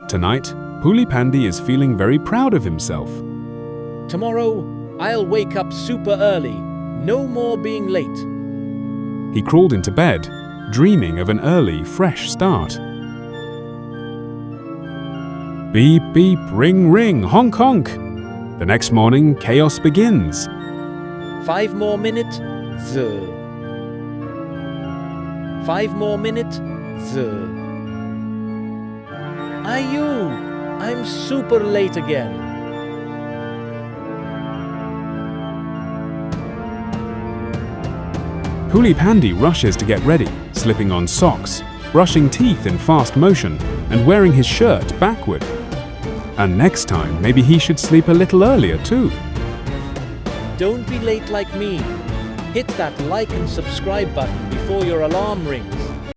Tonight, Puli Pandi is feeling very proud of himself. Tomorrow, I'll wake up super early. No more being late. He crawled into bed, dreaming of an early, fresh start. Beep, beep, ring, ring, honk, honk. The next morning, chaos begins. 5 more minutes. 5 more minutes. Ayu, I'm super late again. Puli Pandi rushes to get ready, slipping on socks, brushing teeth in fast motion, and wearing his shirt backward. And next time, maybe he should sleep a little earlier too. Don't be late like me. Hit that like and subscribe button before your alarm rings.